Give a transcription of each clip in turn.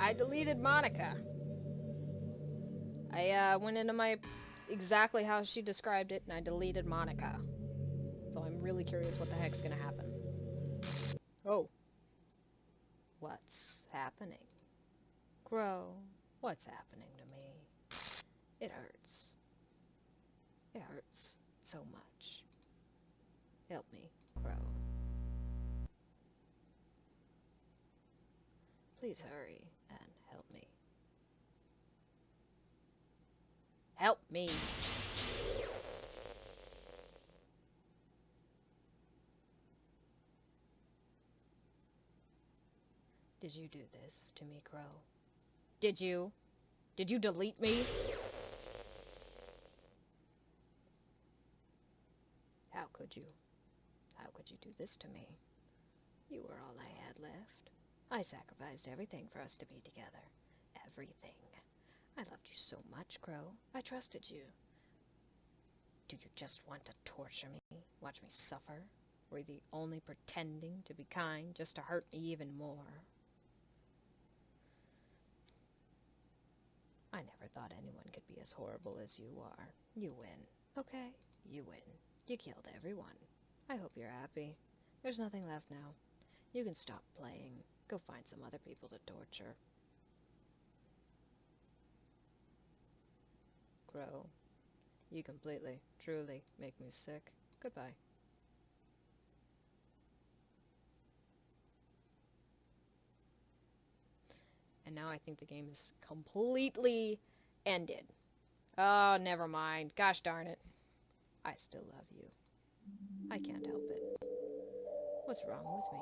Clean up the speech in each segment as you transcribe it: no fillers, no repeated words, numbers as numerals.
I deleted Monica. I went into my... exactly how she described it, and I deleted Monica. So I'm really curious what the heck's gonna happen. Oh. What's happening? Crow, what's happening to me? It hurts. It hurts so much. Help me, Crow. Please hurry and help me. Help me! Did you do this to me, Crow? Did you? Did you delete me? How could you? How could you do this to me? You were all I had left. I sacrificed everything for us to be together. Everything. I loved you so much, Crow. I trusted you. Do you just want to torture me? Watch me suffer? Were you only pretending to be kind just to hurt me even more? I never thought anyone could be as horrible as you are. You win. Okay? You win. You killed everyone. I hope you're happy. There's nothing left now. You can stop playing. Go find some other people to torture. Crow, you completely, truly make me sick. Goodbye. And now I think the game is completely ended. Oh, never mind. Gosh darn it. I still love you. I can't help it. What's wrong with me?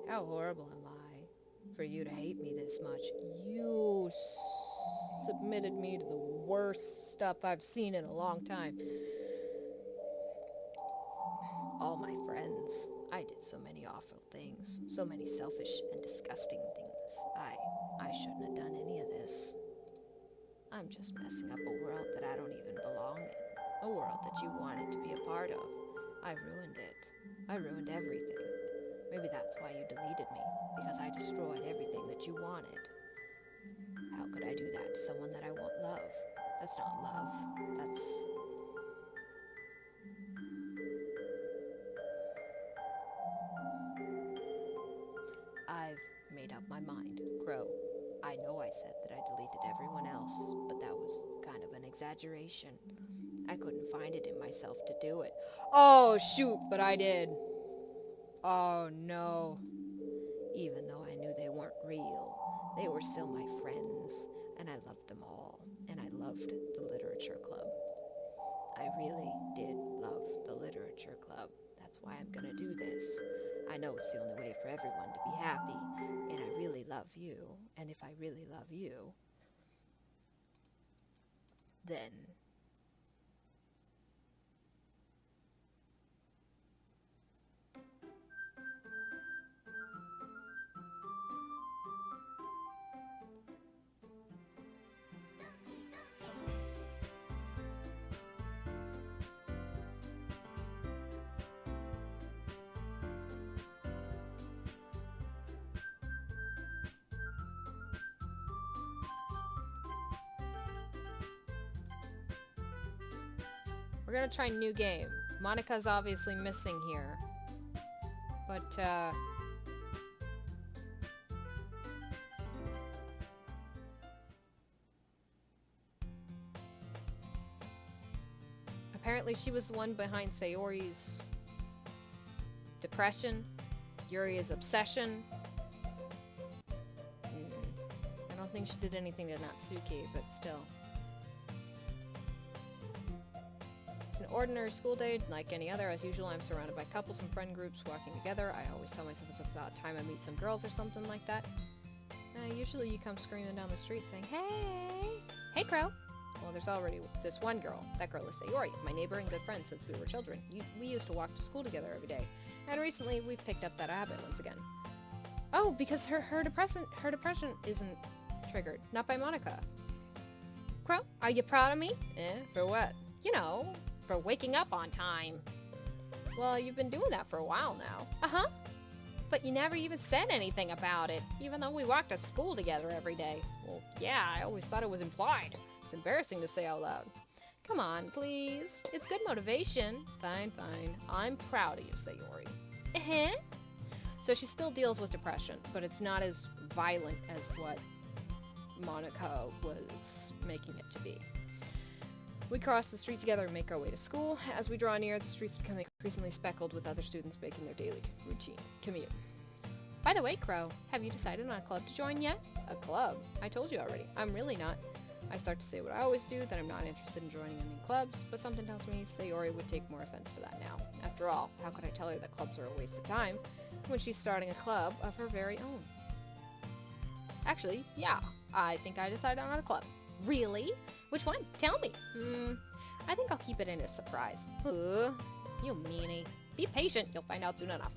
How horrible am I for you to hate me this much? You submitted me to the worst stuff I've seen in a long time. All my friends. I did so many awful things. So many selfish and disgusting things. I shouldn't have done any of this. I'm just messing up a world that I don't even belong in. A world that you wanted to be a part of. I ruined it. I ruined everything. Maybe that's why you deleted me. Because I destroyed everything that you wanted. How could I do that to someone that I won't love? That's not love. That's... I've made up my mind, Crow. I know I said that I deleted everyone else, but that was kind of an exaggeration. I couldn't find it in myself to do it. Oh, shoot, but I did. Oh, no. Even though I knew they weren't real, they were still my friends, and I loved them all, and I loved the literature club. I really did love the literature club. That's why I'm gonna do this. I know it's the only way for everyone to be happy, and I really love you, and if I really love you, then... We're gonna try new game. Monica's obviously missing here. But, apparently she was the one behind Sayori's depression, Yuri's obsession. I don't think she did anything to Natsuki, but still. It's an ordinary school day, like any other. As usual, I'm surrounded by couples and friend groups walking together. I always tell myself it's about time I meet some girls or something like that. Usually you come screaming down the street saying, "Hey! Hey, Crow!" Well, there's already this one girl. That girl is Sayori, my neighbor and good friend since we were children. We used to walk to school together every day. And recently, we've picked up that habit once again. Oh, because her depression isn't triggered. Not by Monica. Crow, are you proud of me? For what? You know, for waking up on time. Well, you've been doing that for a while now. Uh-huh. But you never even said anything about it, even though we walked to school together every day. Well, yeah, I always thought it was implied. It's embarrassing to say out loud. Come on, please. It's good motivation. Fine, fine. I'm proud of you, Sayori. Uh-huh. So she still deals with depression, but it's not as violent as what Monica was making it to be. We cross the street together and make our way to school. As we draw near, the streets become increasingly speckled with other students making their daily routine commute. By the way, Crow, have you decided on a club to join yet? A club? I told you already. I'm really not. I start to say what I always do, that I'm not interested in joining any clubs, but something tells me Sayori would take more offense to that now. After all, how could I tell her that clubs are a waste of time when she's starting a club of her very own? Actually, yeah, I think I decided on a club. Really? Which one? Tell me. I think I'll keep it in a surprise. You meanie. Be patient, you'll find out soon enough.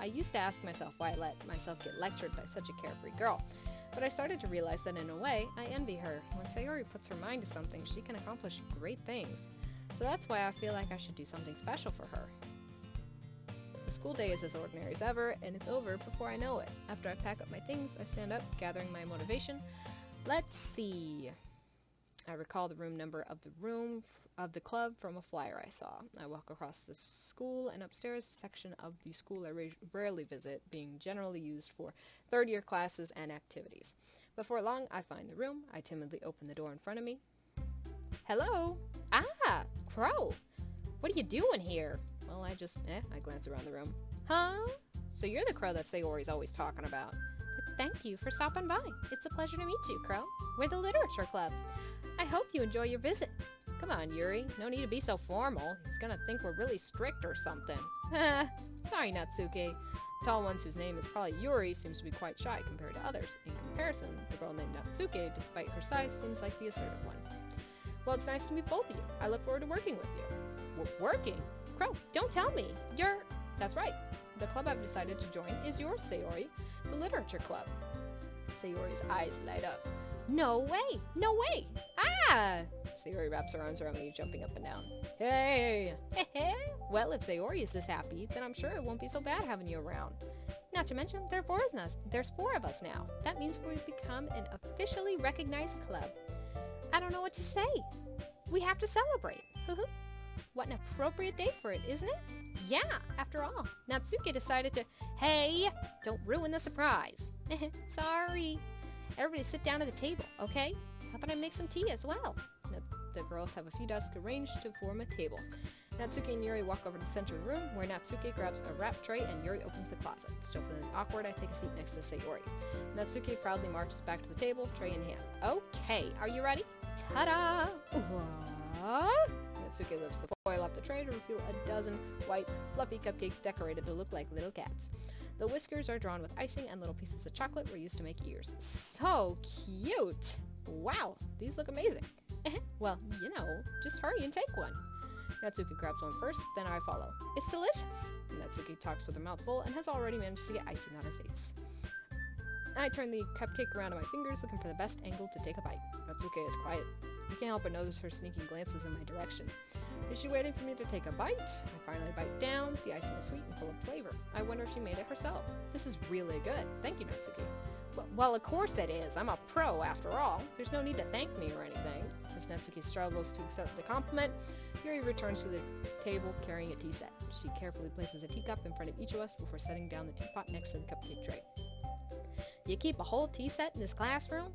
I used to ask myself why I let myself get lectured by such a carefree girl. But I started to realize that in a way, I envy her. When Sayori puts her mind to something, she can accomplish great things. So that's why I feel like I should do something special for her. The school day is as ordinary as ever, and it's over before I know it. After I pack up my things, I stand up, gathering my motivation. Let's see. I recall the room number of the club from a flyer I saw. I walk across the school and upstairs, a section of the school I rarely visit, being generally used for third-year classes and activities. Before long, I find the room. I timidly open the door in front of me. Hello? Ah, Crow. What are you doing here? Well, I glance around the room. Huh? So you're the Crow that Sayori's always talking about. Thank you for stopping by. It's a pleasure to meet you, Crow. We're the Literature Club. I hope you enjoy your visit. Come on, Yuri. No need to be so formal. He's gonna think we're really strict or something. Sorry, Natsuki. Tall ones whose name is probably Yuri seems to be quite shy compared to others. In comparison, the girl named Natsuki, despite her size, seems like the assertive one. Well, it's nice to meet both of you. I look forward to working with you. Working? Crow, don't tell me. That's right. The club I've decided to join is yours, Sayori. The Literature Club. Sayori's eyes light up. No way! No way! Ah! Sayori wraps her arms around me, jumping up and down. Hey! Well, if Sayori is this happy, then I'm sure it won't be so bad having you around. Not to mention, there's four of us now. That means we've become an officially recognized club. I don't know what to say. We have to celebrate. What an appropriate day for it, isn't it? Yeah, after all, Natsuki decided to... Hey! Don't ruin the surprise. Sorry. Everybody sit down at the table, okay? How about I make some tea as well? The girls have a few desks arranged to form a table. Natsuki and Yuri walk over to the center of the room, where Natsuki grabs a wrap tray and Yuri opens the closet. Still feeling awkward, I take a seat next to Sayori. Natsuki proudly marches back to the table, tray in hand. Okay, are you ready? Ta-da! What? Natsuki lifts the foil off the tray to reveal a dozen white, fluffy cupcakes decorated to look like little cats. The whiskers are drawn with icing, and little pieces of chocolate were used to make ears. So cute! Wow, these look amazing. Well, just hurry and take one. Natsuki grabs one first, then I follow. It's delicious! Natsuki talks with her mouth full and has already managed to get icing on her face. I turn the cupcake around on my fingers, looking for the best angle to take a bite. Natsuki is quiet. I can't help but notice her sneaking glances in my direction. Is she waiting for me to take a bite? I finally bite down. The icing is sweet and full of flavor. I wonder if she made it herself. This is really good. Thank you, Natsuki. Well, of course it is. I'm a pro, after all. There's no need to thank me or anything. As Natsuki struggles to accept the compliment, Yuri returns to the table carrying a tea set. She carefully places a teacup in front of each of us before setting down the teapot next to the cupcake tray. You keep a whole tea set in this classroom?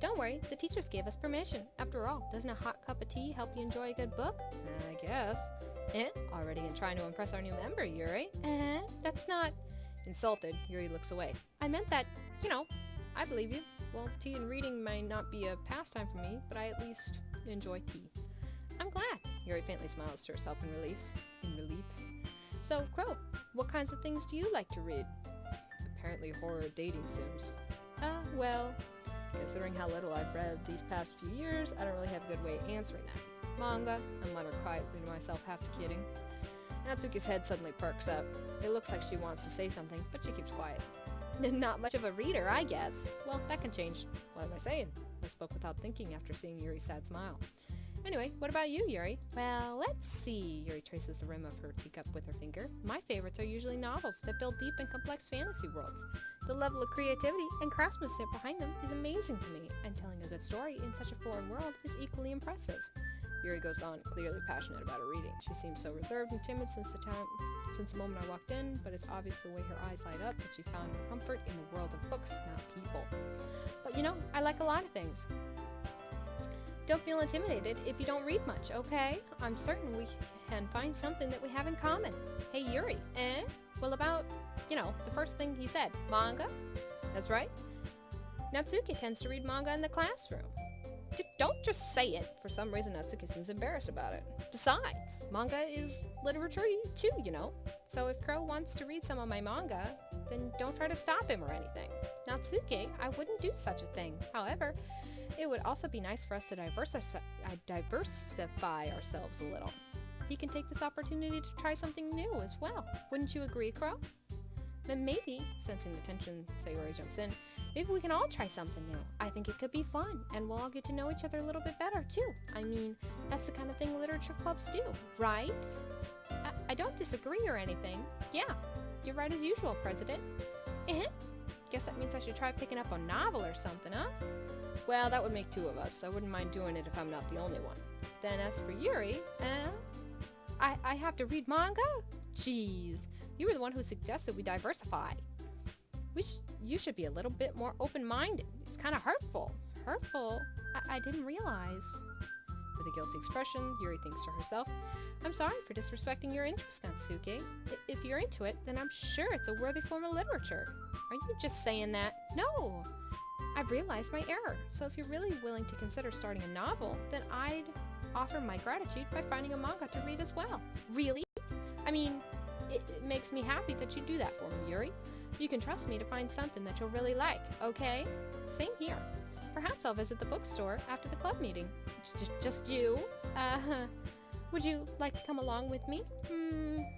Don't worry, the teachers gave us permission. After all, doesn't a hot cup of tea help you enjoy a good book? I guess. Already trying to impress our new member, Yuri. That's not... Insulted, Yuri looks away. I meant that, I believe you. Well, tea and reading might not be a pastime for me, but I at least enjoy tea. I'm glad. Yuri faintly smiles to herself in relief. So, Crow, what kinds of things do you like to read? Apparently horror dating sims. Well, considering how little I've read these past few years, I don't really have a good way of answering that. Manga, I mutter quietly to myself, half kidding. Natsuki's head suddenly perks up. It looks like she wants to say something, but she keeps quiet. Not much of a reader, I guess. Well, that can change. What am I saying? I spoke without thinking after seeing Yuri's sad smile. Anyway, what about you, Yuri? Well, let's see. Yuri traces the rim of her teacup with her finger. My favorites are usually novels that build deep and complex fantasy worlds. The level of creativity and craftsmanship behind them is amazing to me, and telling a good story in such a foreign world is equally impressive. Yuri goes on, clearly passionate about her reading. She seems so reserved and timid since the moment I walked in, but it's obvious the way her eyes light up that she found her comfort in the world of books, not people. But you know, I like a lot of things. Don't feel intimidated if you don't read much, okay? I'm certain we can find something that we have in common. Hey, Yuri, Well, about, you know, the first thing he said, manga? That's right. Natsuki tends to read manga in the classroom. Don't just say it. For some reason, Natsuki seems embarrassed about it. Besides, manga is literature too, you know? So if Crow wants to read some of my manga, then don't try to stop him or anything. Natsuki, I wouldn't do such a thing. However, it would also be nice for us to diversify ourselves a little. He can take this opportunity to try something new as well. Wouldn't you agree, Crow? Then maybe, sensing the tension, Sayori jumps in, maybe we can all try something new. I think it could be fun, and we'll all get to know each other a little bit better, too. I mean, that's the kind of thing literature clubs do, right? I don't disagree or anything. Yeah, you're right as usual, President. Guess that means I should try picking up a novel or something, huh? Well, that would make two of us. I wouldn't mind doing it if I'm not the only one. Then as for Yuri, I have to read manga? Jeez, you were the one who suggested we diversify. You should be a little bit more open-minded. It's kind of hurtful. Hurtful? I didn't realize. With a guilty expression, Yuri thinks to herself, I'm sorry for disrespecting your interest, Natsuki. If you're into it, then I'm sure it's a worthy form of literature. Are you just saying that? No! I've realized my error, so if you're really willing to consider starting a novel, then I'd offer my gratitude by finding a manga to read as well. Really? I mean, it makes me happy that you do that for me, Yuri. You can trust me to find something that you'll really like, okay? Same here. Perhaps I'll visit the bookstore after the club meeting. Just you? Would you like to come along with me?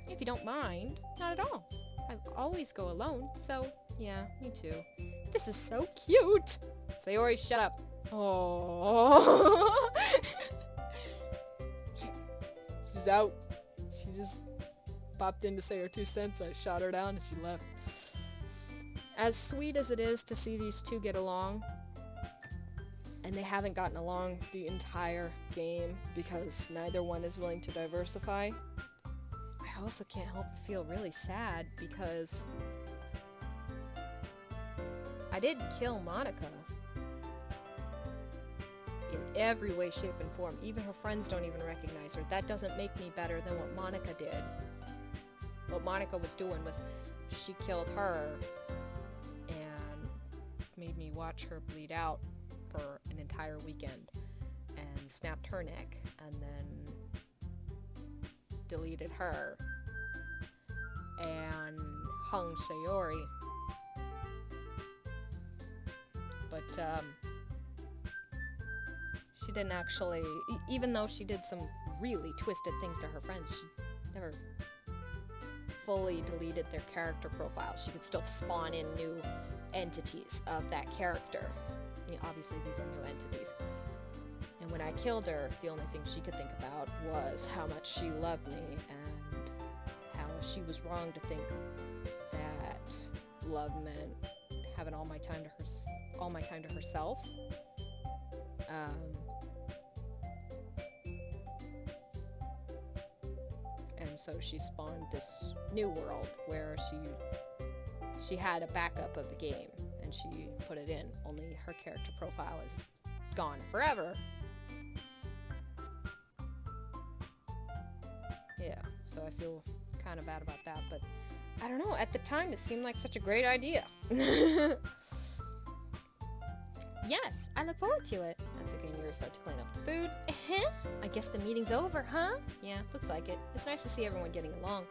If you don't mind. Not at all. I always go alone, so yeah, me too. This is so cute! Sayori, shut up. Oh. She's out. She just popped in to say her 2 cents. I shot her down and she left. As sweet as it is to see these two get along, and they haven't gotten along the entire game because neither one is willing to diversify, I also can't help but feel really sad because I did kill Monica in every way, shape, and form. Even her friends don't even recognize her. That doesn't make me better than what Monica did. What Monica was doing was she killed her and made me watch her bleed out for an entire weekend and snapped her neck and then deleted her and hung Sayori. But she didn't actually, even though she did some really twisted things to her friends, she never fully deleted their character profiles. She could still spawn in new entities of that character. I mean, obviously these are new entities. And when I killed her, the only thing she could think about was how much she loved me and how she was wrong to think that love meant having all my time to herself. And so she spawned this new world where she had a backup of the game and she put it in, only her character profile is gone forever. Yeah, so I feel kind of bad about that, but I don't know, at the time it seemed like such a great idea. Yes, I look forward to it. Natsuki and Yuri start to clean up the food. I guess the meeting's over, huh? Yeah, looks like it. It's nice to see everyone getting along.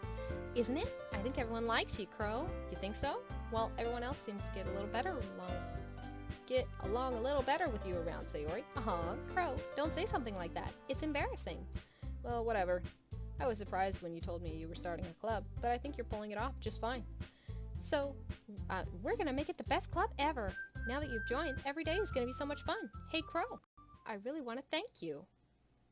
Isn't it? I think everyone likes you, Crow. You think so? Well, everyone else seems to get along a little better with you around, Sayori. Crow, don't say something like that. It's embarrassing. Well, whatever. I was surprised when you told me you were starting a club, but I think you're pulling it off just fine. So, we're gonna make it the best club ever. Now that you've joined, every day is gonna be so much fun. Hey, Crow, I really want to thank you.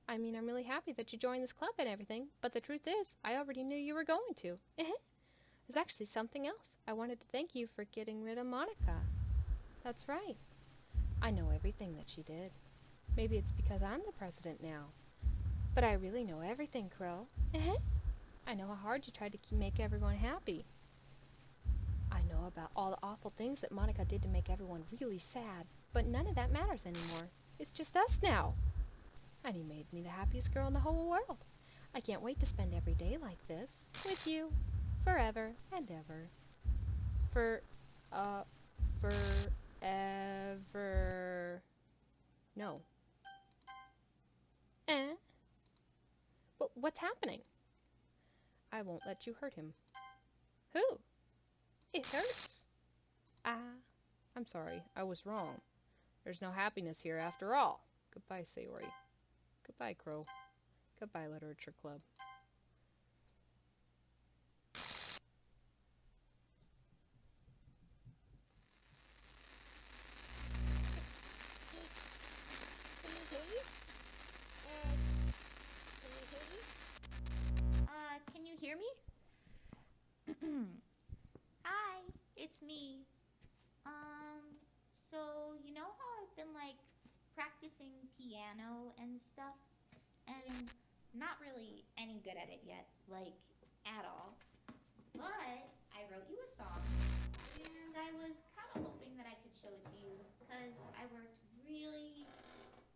I mean, I'm really happy that you joined this club and everything, but the truth is, I already knew you were going to. There's actually something else. I wanted to thank you for getting rid of Monica. That's right. I know everything that she did. Maybe it's because I'm the president now. But I really know everything, Crow. I know how hard you tried to make everyone happy. I know about all the awful things that Monica did to make everyone really sad, but none of that matters anymore. It's just us now. And you made me the happiest girl in the whole world. I can't wait to spend every day like this, with you, forever and ever. Forever. No. But what's happening? I won't let you hurt him. Who? It hurts. I'm sorry. I was wrong. There's no happiness here after all. Goodbye, Sayori. Goodbye, Crow. Goodbye, Literature Club. Can you hear me? Hi, it's me. So you know how I've been like practicing piano and stuff, and not really any good at it yet, like at all. But I wrote you a song, and I was kind of hoping that I could show it to you, because I worked really,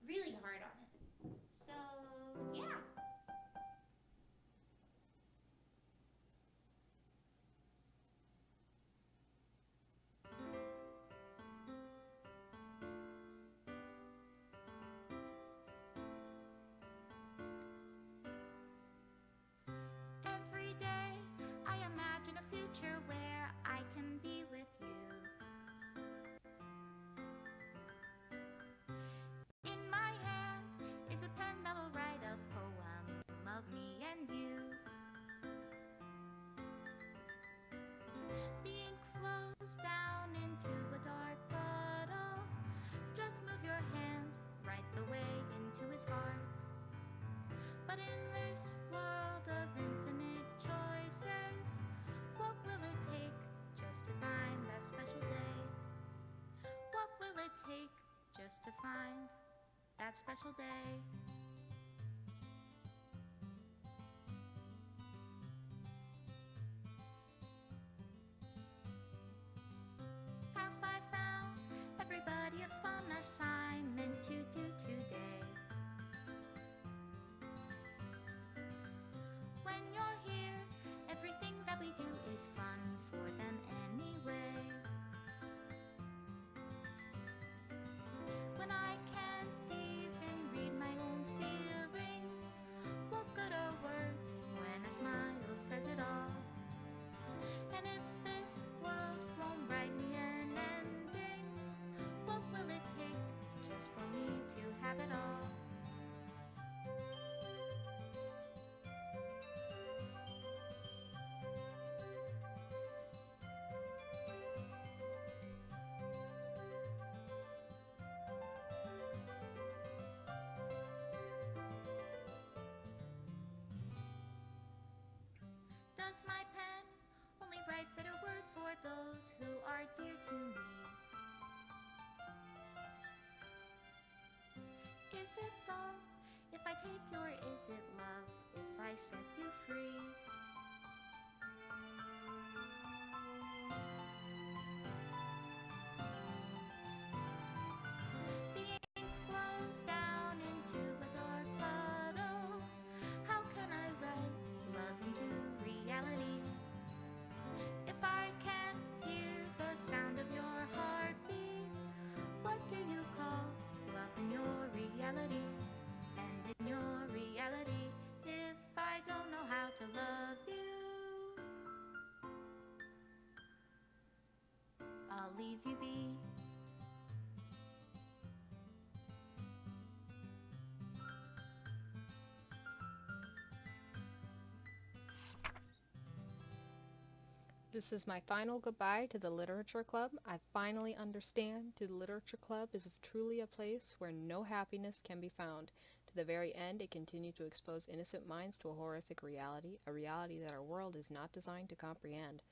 really hard on it. So yeah. Every day I imagine a future where I can be with you. In my hand is a pen that will write a poem of me and you. The ink flows down into a dark puddle. Just move your hand right the way into his heart. But in this world of infinite choices, what will it take just to find that special day? What will it take just to find that special day? Have I found everybody a fun assignment to do today? When you're here, everything that we do is fun for them anyway. When I can't even read my own feelings, what good are words when a smile says it all? And if this world won't write me an ending, what will it take just for me to have it all? Does my pen only write bitter words for those who are dear to me? Is it love if I take you, or is it love if I set you free? The ink flows down into a dark puddle. How can I write love into reality if I can't hear the sound of your heartbeat? What do you call love in your reality? And in your reality, if I don't know how to love you, I'll leave you be. This is my final goodbye to the Literature Club. I finally understand the Literature Club is truly a place where no happiness can be found. To the very end, it continued to expose innocent minds to a horrific reality, a reality that our world is not designed to comprehend.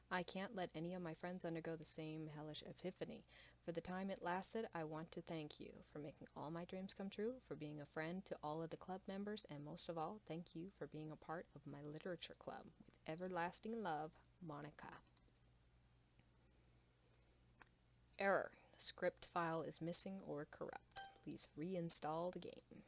I can't let any of my friends undergo the same hellish epiphany. For the time it lasted, I want to thank you for making all my dreams come true, for being a friend to all of the club members, and most of all, thank you for being a part of my literature club. With everlasting love, Monica. Error. Script file is missing or corrupt. Please reinstall the game.